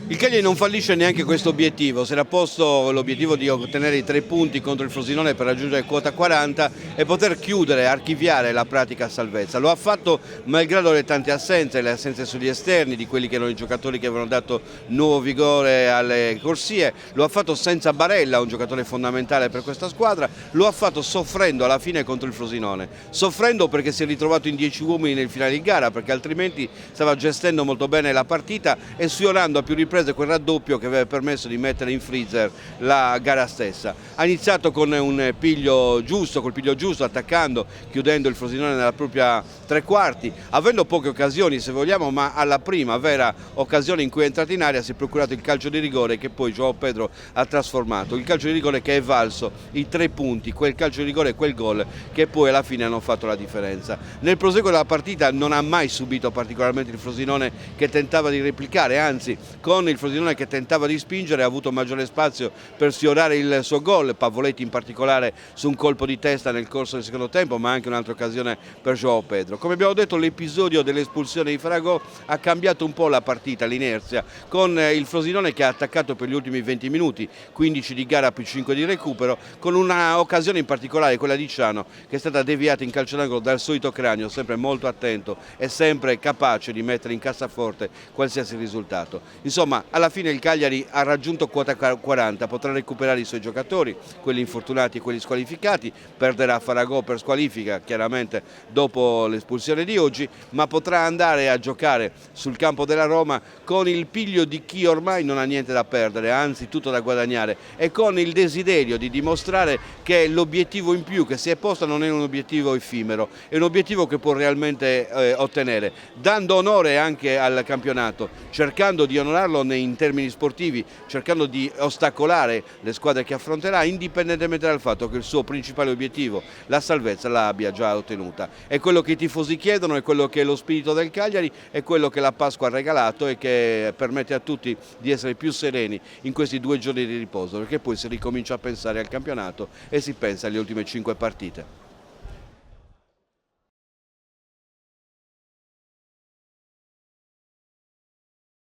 Il Cagliari non fallisce neanche questo obiettivo, si era posto l'obiettivo di ottenere i 3 punti contro il Frosinone per raggiungere quota 40 e poter chiudere, archiviare la pratica salvezza. Lo ha fatto malgrado le tante assenze, le assenze sugli esterni di quelli che erano i giocatori che avevano dato nuovo vigore alle corsie, lo ha fatto senza Barella, un giocatore fondamentale per questa squadra, lo ha fatto soffrendo alla fine contro il Frosinone, soffrendo perché si è ritrovato in 10 uomini nel finale di gara, perché altrimenti stava gestendo molto bene la partita e sfiorando a più riprese quel raddoppio che aveva permesso di mettere in freezer la gara stessa. Ha iniziato con un piglio giusto, col piglio giusto, attaccando, chiudendo il Frosinone nella propria tre quarti, avendo poche occasioni se vogliamo, ma alla prima vera occasione in cui è entrato in area si è procurato il calcio di rigore che poi João Pedro ha trasformato, il calcio di rigore che è valso i 3 punti, quel calcio di rigore e quel gol che poi alla fine hanno fatto la differenza. Nel proseguo della partita non ha mai subito particolarmente il Frosinone che tentava di replicare, anzi con il Frosinone che tentava di spingere ha avuto maggiore spazio per sfiorare il suo gol, Pavoletti in particolare su un colpo di testa nel corso del secondo tempo, ma anche un'altra occasione per João Pedro. Come abbiamo detto, l'episodio dell'espulsione di Faragò ha cambiato un po' la partita, l'inerzia, con il Frosinone che ha attaccato per gli ultimi 20 minuti, 15 di gara più 5 di recupero, con una occasione in particolare, quella di Ciano, che è stata deviata in calcio d'angolo dal solito Cranio, sempre molto attento e sempre capace di mettere in cassaforte qualsiasi risultato. Insomma, alla fine il Cagliari ha raggiunto quota 40, potrà recuperare i suoi giocatori, quelli infortunati e quelli squalificati, perderà Faragò per squalifica chiaramente dopo l'espulsione di oggi, ma potrà andare a giocare sul campo della Roma con il piglio di chi ormai non ha niente da perdere, anzi tutto da guadagnare, e con il desiderio di dimostrare che l'obiettivo in più che si è posto non è un obiettivo effimero, è un obiettivo che può realmente ottenere, dando onore anche al campionato, cercando di onorarlo in termini sportivi, cercando di ostacolare le squadre che affronterà, indipendentemente dal fatto che il suo principale obiettivo, la salvezza, la abbia già ottenuta. È quello che i tifosi chiedono, è quello che è lo spirito del Cagliari, è quello che la Pasqua ha regalato e che permette a tutti di essere più sereni in questi 2 giorni di riposo, perché poi si ricomincia a pensare al campionato e si pensa alle ultime 5 partite.